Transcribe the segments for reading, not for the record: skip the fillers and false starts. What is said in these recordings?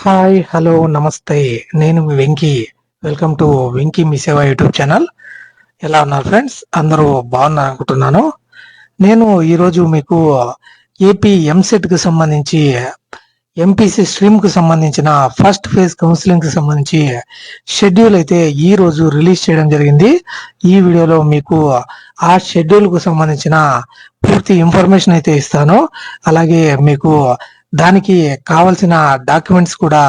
Hi hello నమస్తే. నేను మీ Venky. Welcome to Venky Mee Seva YouTube channel. ఎలా ఉన్నారు ఫ్రెండ్స్? అందరూ బాగున్నారు అనుకుంటున్నాను. నేను ఈరోజు మీకు ఏపీ ఎంసెట్ కి సంబంధించి ఎంపీసీ స్ట్రీమ్ కు సంబంధించిన ఫస్ట్ ఫేజ్ కౌన్సిలింగ్ కి సంబంధించి షెడ్యూల్ అయితే ఈ రోజు రిలీజ్ చేయడం జరిగింది. ఈ వీడియోలో మీకు ఆ షెడ్యూల్ కు సంబంధించిన పూర్తి ఇన్ఫర్మేషన్ అయితే ఇస్తాను. అలాగే మీకు దానికి కావాల్సిన డాక్యుమెంట్స్ కూడా,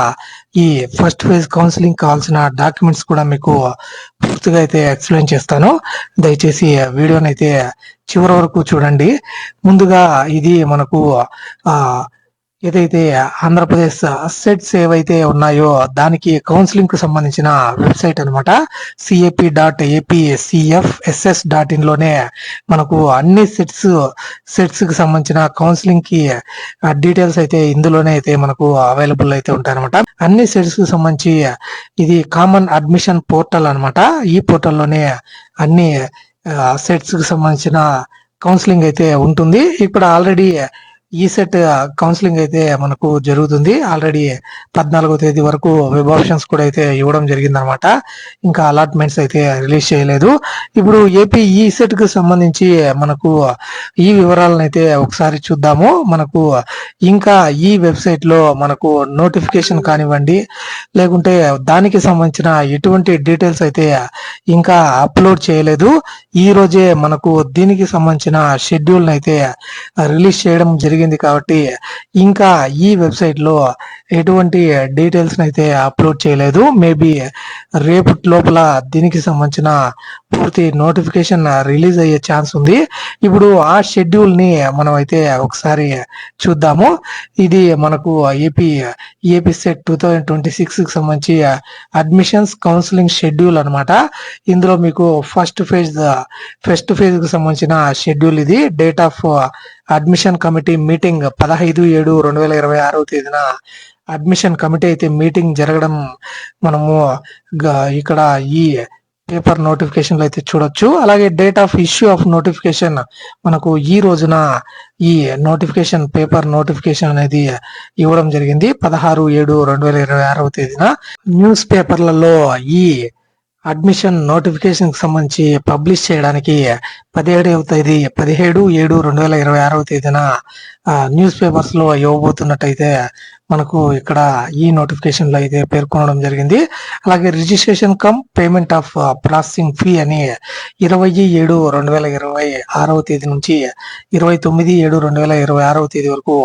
ఈ ఫస్ట్ ఫేజ్ కౌన్సిలింగ్ కావాల్సిన డాక్యుమెంట్స్ కూడా మీకు పూర్తిగా అయితే ఎక్స్ప్లెయిన్ చేస్తాను. దయచేసి వీడియోని అయితే చివరి వరకు చూడండి. ముందుగా ఇది మనకు ఆ ఏదైతే ఆంధ్రప్రదేశ్ సెట్స్ ఏవైతే ఉన్నాయో దానికి కౌన్సిలింగ్ కు సంబంధించిన వెబ్సైట్ అనమాట. CAP.APCFSS.in లోనే మనకు అన్ని సెట్స్ కి సంబంధించిన కౌన్సిలింగ్ కి డీటెయిల్స్ అయితే ఇందులోనే అయితే మనకు అవైలబుల్ అయితే ఉంటాయి అనమాట. అన్ని సెట్స్ కి సంబంధించి ఇది కామన్ అడ్మిషన్ పోర్టల్ అనమాట. ఈ పోర్టల్లోనే అన్ని సెట్స్ కి సంబంధించిన కౌన్సిలింగ్ అయితే ఉంటుంది. ఇక్కడ ఆల్రెడీ ఈ సెట్ కౌన్సిలింగ్ అయితే మనకు జరుగుతుంది. ఆల్రెడీ 14వ తేదీ వరకు వెబ్ ఆప్షన్స్ కూడా అయితే ఇవ్వడం జరిగింది అనమాట. ఇంకా అలాట్మెంట్స్ అయితే రిలీజ్ చేయలేదు. ఇప్పుడు ఏపీ ఈ సెట్ కి సంబంధించి మనకు ఈ వివరాలను అయితే ఒకసారి చూద్దాము. మనకు ఇంకా ఈ వెబ్సైట్ లో మనకు నోటిఫికేషన్ కానివ్వండి, లేకుంటే దానికి సంబంధించిన ఎటువంటి డీటెయిల్స్ అయితే ఇంకా అప్లోడ్ చేయలేదు. ఈ రోజే మనకు దీనికి సంబంధించిన షెడ్యూల్ అయితే రిలీజ్ చేయడం జరిగింది కాబట్టి ఇంకా ఈ వెబ్సైట్ లో ఎటువంటి డీటెయిల్స్ అయితే అప్లోడ్ చేయలేదు. మేబీ రేపటి లోపల దీనికి సంబంధించిన పూర్తి నోటిఫికేషన్ రిలీజ్ అయ్యే ఛాన్స్ ఉంది. ఇప్పుడు ఆ షెడ్యూల్ ని మనం అయితే ఒకసారి చూద్దాము. ఇది మనకు ఏపీ సెట్ 2026 కి సంబంధించి అడ్మిషన్స్ కౌన్సిలింగ్ షెడ్యూల్ అనమాట. ఇందులో మీకు ఫస్ట్ ఫేజ్ కి సంబంధించిన షెడ్యూల్ ఇది. Date of admission committee meeting 15/7/2026 తేదీన అడ్మిషన్ కమిటీ అయితే మీటింగ్ జరగడం మనము ఇక్కడ ఈ పేపర్ నోటిఫికేషన్ లో అయితే చూడొచ్చు. అలాగే date of issue of notification మనకు ఈ రోజున ఈ నోటిఫికేషన్ పేపర్ నోటిఫికేషన్ అనేది ఇవ్వడం జరిగింది 16/7/2026 తేదీన. న్యూస్ పేపర్లలో ఈ అడ్మిషన్ నోటిఫికేషన్ కి సంబంధించి పబ్లిష్ చేయడానికి 17/7/2026 తేదీన న్యూస్ పేపర్స్ లో ఇవ్వబోతున్నట్టయితే మనకు ఇక్కడ ఈ నోటిఫికేషన్ లో అయితే పేర్కొనడం జరిగింది. అలాగే registration come payment of processing fee అని 20/7/2026 తేదీ నుంచి 29/7/2026 తేదీ వరకు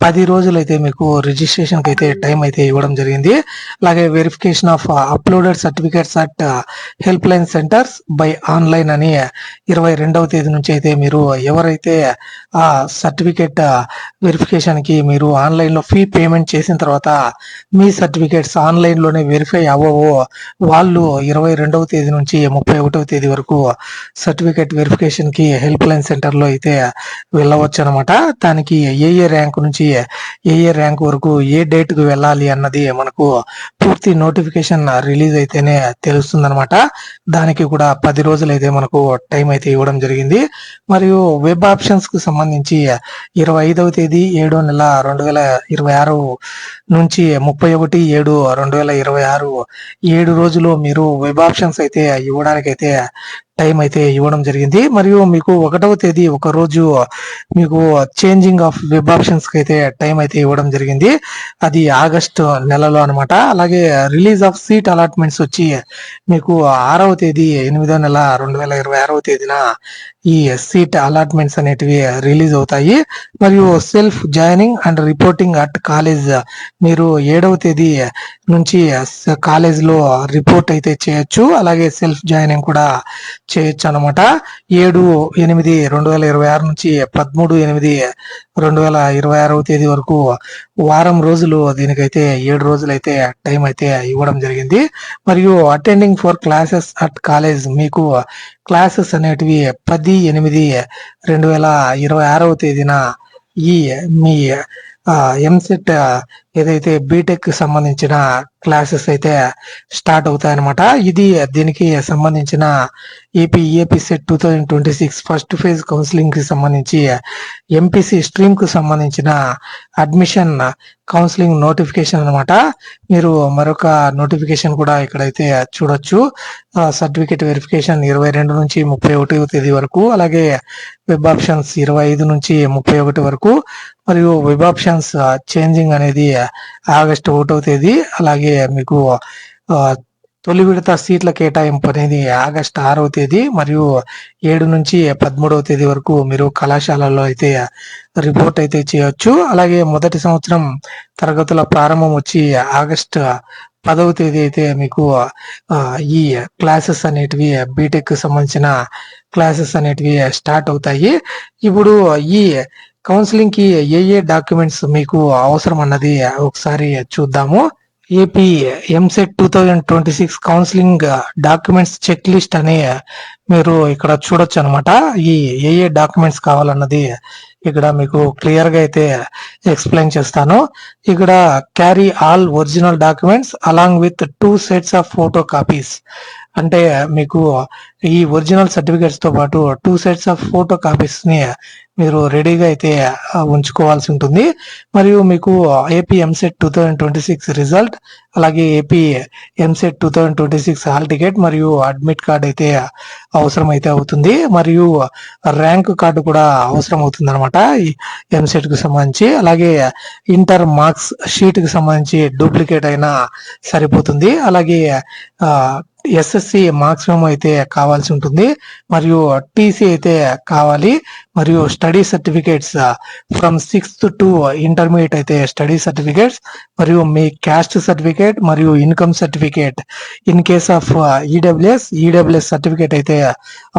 10 రోజులు అయితే మీకు రిజిస్ట్రేషన్ కి అయితే టైం అయితే ఇవ్వడం జరిగింది. అలాగే verification of uploaded certificates at help line centres buy online అని 22వ తేదీ నుంచి అయితే మీరు ఎవరైతే ఆ సర్టిఫికేట్ వెరిఫికేషన్ కి మీరు ఆన్లైన్ లో ఫీ పేమెంట్ చేసిన తర్వాత మీ సర్టిఫికేట్స్ ఆన్లైన్ లోనే వెరిఫై అవ్వవో వాళ్ళు 22వ తేదీ నుంచి 31వ తేదీ వరకు సర్టిఫికేట్ వెరిఫికేషన్ కి హెల్ప్ లైన్ సెంటర్ లో అయితే వెళ్ళవచ్చు అనమాట. దానికి ఏ ర్యాంక్ నుంచి ఏ ర్యాంక్ వరకు ఏ డేట్ కు వెళ్ళాలి అన్నది మనకు పూర్తి నోటిఫికేషన్ రిలీజ్ అయితేనే తెలుస్తుంది అనమాట. దానికి కూడా 10 రోజులు అయితే మనకు టైం అయితే ఇవ్వడం జరిగింది. మరియు వెబ్ ఆప్షన్స్ కు సంబంధించి 25వ తేదీ 7వ నెల 2026 నుంచి 31/7/2026 7 రోజులు మీరు వెబ్ ఆప్షన్స్ అయితే ఇవ్వడానికి అయితే టైం అయితే ఇవ్వడం జరిగింది. మరియు మీకు 1వ తేదీ ఒక రోజు మీకు చేంజింగ్ ఆఫ్ వెబ్ ఆప్షన్స్ కి అయితే టైం అయితే ఇవ్వడం జరిగింది. అది ఆగస్టు నెలలో అనమాట. అలాగే రిలీజ్ ఆఫ్ సీట్ అలాట్మెంట్స్ వచ్చి మీకు 6వ తేదీ 8వ నెల 2026 తేదీన ఈ సీట్ అలాట్మెంట్స్ అనేటివి రిలీజ్ అవుతాయి. మరియు self joining and reporting at college మీరు 7వ తేదీ నుంచి కాలేజ్ లో రిపోర్ట్ అయితే చేయొచ్చు. అలాగే సెల్ఫ్ జాయినింగ్ కూడా చేయొచ్చు అనమాట. 7/8/2026 నుంచి 13/8/2026 తేదీ వరకు వారం రోజులు దీనికైతే 7 రోజులు అయితే టైం అయితే ఇవ్వడం జరిగింది. మరియు attending for classes at college మీకు క్లాసెస్ అనేటివి 10/8/2026 తేదీన ఈ మీ ఎంసెట్ ఏదైతే బీటెక్ సంబంధించిన క్లాసెస్ అయితే స్టార్ట్ అవుతాయన్నమాట. ఇది దీనికి సంబంధించిన AP set 2026 first phase counselling కి సంబంధించి ఎంపీసీ స్ట్రీమ్ కు సంబంధించిన అడ్మిషన్ కౌన్సిలింగ్ నోటిఫికేషన్ అన్నమాట. మీరు మరొక నోటిఫికేషన్ కూడా ఇక్కడైతే చూడొచ్చు. సర్టిఫికేట్ వెరిఫికేషన్ 22 నుంచి 31వ తేదీ వరకు, అలాగే వెబ్ ఆప్షన్స్ 25 నుంచి 31 వరకు, మరియు వెబ్ ఆప్షన్స్ చేంజింగ్ అనేది ఆగస్టు 1వ తేదీ, అలాగే మీకు తొలి విడత సీట్ల కేటాయింపు అనేది ఆగస్టు 6వ తేదీ మరియు 7 నుంచి 13వ తేదీ వరకు మీరు కళాశాలలో అయితే రిపోర్ట్ అయితే చేయొచ్చు. అలాగే మొదటి సంవత్సరం తరగతుల ప్రారంభం వచ్చి ఆగస్టు 10వ తేదీ అయితే మీకు ఈ క్లాసెస్ అనేటివి బీటెక్ సంబంధించిన క్లాసెస్ అనేటివి స్టార్ట్ అవుతాయి. ఇప్పుడు ఈ కౌన్సిలింగ్ కి ఏ డాక్యుమెంట్స్ మీకు అవసరం అన్నది ఒకసారి చూద్దాము. AP EAMCET 2026 counselling documents check list అని మీరు ఇక్కడ చూడొచ్చు అనమాట. ఈ ఏ డాక్యుమెంట్స్ కావాలన్నది ఇక్కడ మీకు క్లియర్ గా అయితే ఎక్స్ప్లెయిన్ చేస్తాను. ఇక్కడ carry all original documents along with 2 sets of photo copies. అంటే మీకు ఈ ఒరిజినల్ సర్టిఫికేట్స్ తో పాటు 2 సెట్స్ ఆఫ్ ఫోటో కాపీస్ ని మీరు రెడీగా అయితే ఉంచుకోవాల్సి ఉంటుంది. మరియు మీకు ఏపీ ఎంసెట్ 2026 రిజల్ట్, అలాగే ఏపీ ఎంసెట్ 2026 హాల్ టికెట్ మరియు అడ్మిట్ కార్డ్ అయితే అవసరం అయితే అవుతుంది. మరియు ర్యాంక్ కార్డు కూడా అవసరం అవుతుంది అనమాట ఈ ఎంసెట్ కు సంబంధించి. అలాగే ఇంటర్ మార్క్స్ షీట్ కి సంబంధించి డూప్లికేట్ అయినా సరిపోతుంది. అలాగే ఎస్ఎస్సి మాక్సిమం అయితే కావాల్సి ఉంటుంది, మరియు టీసీ అయితే కావాలి, మరియు study certificates from 6th to intermediate అయితే స్టడీ సర్టిఫికేట్స్, మరియు మీ క్యాస్ట్ సర్టిఫికేట్ మరియు income certificate in case of EWS certificate అయితే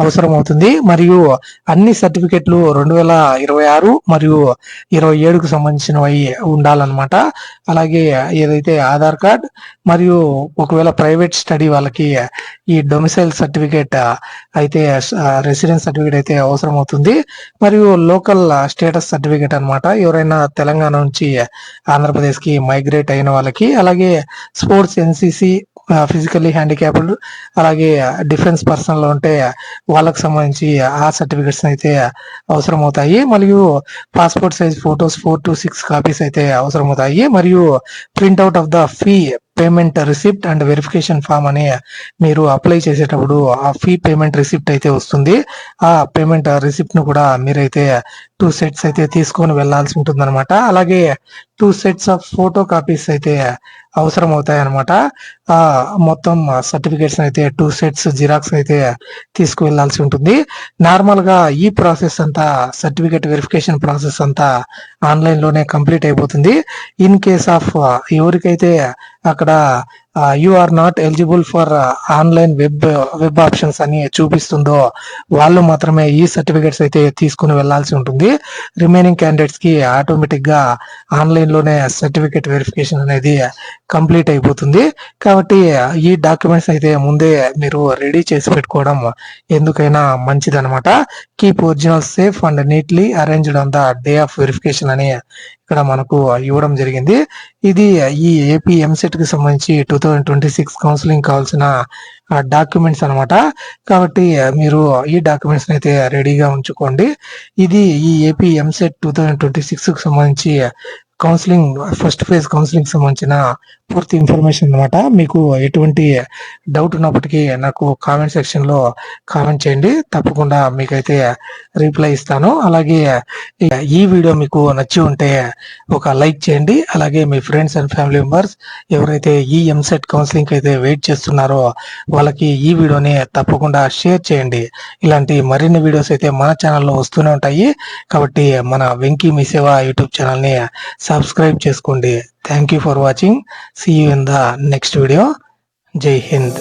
అవసరం అవుతుంది. మరియు అన్ని సర్టిఫికేట్లు 2026 మరియు 27కు సంబంధించినవి ఉండాలన్నమాట. అలాగే ఏదైతే ఆధార్ కార్డ్ మరియు ఒకవేళ ప్రైవేట్ స్టడీ వాళ్ళకి ఈ డొమిసైల్ సర్టిఫికేట్ అయితే రెసిడెన్స్ సర్టిఫికేట్ అయితే అవసరం అవుతుంది. మరియు లోకల్ స్టేటస్ సర్టిఫికేట్ అన్నమాట. ఎవరైనా తెలంగాణ నుంచి ఆంధ్రప్రదేశ్ కి మైగ్రేట్ అయిన వాళ్ళకి, అలాగే స్పోర్ట్స్ ఎన్సిసి ఫిజికల్లీ హ్యాండిక్యాప్డ్, అలాగే డిఫెన్స్ పర్సన్ లో ఉంటే వాళ్ళకి సంబంధించి ఆ సర్టిఫికెట్స్ అయితే అవసరం అవుతాయి. మరియు passport size photos 4 to 6 copies అయితే అవసరం అవుతాయి. మరియు printout of the fee payment receipt and verification form అని మీరు అప్లై చేసేటప్పుడు ఆ ఫీ పేమెంట్ రిసిప్ట్ అయితే వస్తుంది. ఆ పేమెంట్ రిసిప్ట్ ను కూడా మీరైతే 2 సెట్స్ అయితే తీసుకొని వెళ్లాల్సి ఉంటుంది అనమాట. అలాగే 2 సెట్స్ ఆఫ్ ఫోటో కాపీస్ అయితే అవసరం అవుతాయి అనమాట. మొత్తం సర్టిఫికేట్స్ అయితే 2 సెట్స్ జిరాక్స్ అయితే తీసుకువెళ్లాల్సి ఉంటుంది. నార్మల్ గా ఈ ప్రాసెస్ అంతా సర్టిఫికేట్ వెరిఫికేషన్ ప్రాసెస్ అంతా ఆన్లైన్ లోనే కంప్లీట్ అయిపోతుంది. ఇన్ కేస్ ఆఫ్ ఎవరికైతే అక్కడ you are not eligible for online web options అని చూపిస్తుందో వాళ్ళు మాత్రమే ఈ సర్టిఫికేట్స్ అయితే తీసుకుని వెళ్లాల్సి ఉంటుంది. రిమైనింగ్ క్యాండిడేట్స్ కి ఆటోమేటిక్ గా ఆన్లైన్ లోనే సర్టిఫికేట్ వెరిఫికేషన్ అనేది కంప్లీట్ అయిపోతుంది. కాబట్టి ఈ డాక్యుమెంట్స్ అయితే ముందే మీరు రెడీ చేసి పెట్టుకోవడం ఎందుకైనా మంచిది అనమాట. Keep original safe and neatly arranged on the day of verification అని ఇక్కడ మనకు ఇవ్వడం జరిగింది. ఇది ఈ ఏపీ ఎంసెట్ కి సంబంధించి 2026 కౌన్సిలింగ్ కావాల్సిన డాక్యుమెంట్స్ అనమాట. కాబట్టి మీరు ఈ డాక్యుమెంట్స్ అయితే రెడీగా ఉంచుకోండి. ఇది ఈ ఏపీ ఎంసెట్ 2026 కు సంబంధించి కౌన్సిలింగ్ ఫస్ట్ ఫేజ్ కౌన్సిలింగ్ సంబంధించిన పూర్తి ఇన్ఫర్మేషన్ అనమాట. మీకు ఎటువంటి డౌట్ ఉన్నప్పటికీ నాకు కామెంట్ సెక్షన్ లో కామెంట్ చేయండి, తప్పకుండా మీకైతే రిప్లై ఇస్తాను. అలాగే ఈ వీడియో మీకు నచ్చి ఉంటే ఒక లైక్ చేయండి. అలాగే మీ ఫ్రెండ్స్ అండ్ ఫ్యామిలీ మెంబర్స్ ఎవరైతే ఈ ఎంసెట్ కౌన్సిలింగ్ అయితే వెయిట్ చేస్తున్నారో వాళ్ళకి ఈ వీడియోని తప్పకుండా షేర్ చేయండి. ఇలాంటి మరిన్ని వీడియోస్ అయితే మన ఛానల్లో వస్తూనే ఉంటాయి. కాబట్టి మన వెంకీ మీ సేవ యూట్యూబ్ ఛానల్ ని సబ్స్క్రైబ్ చేసుకోండి. Thank you for watching. See you in the next video. జై హింద్.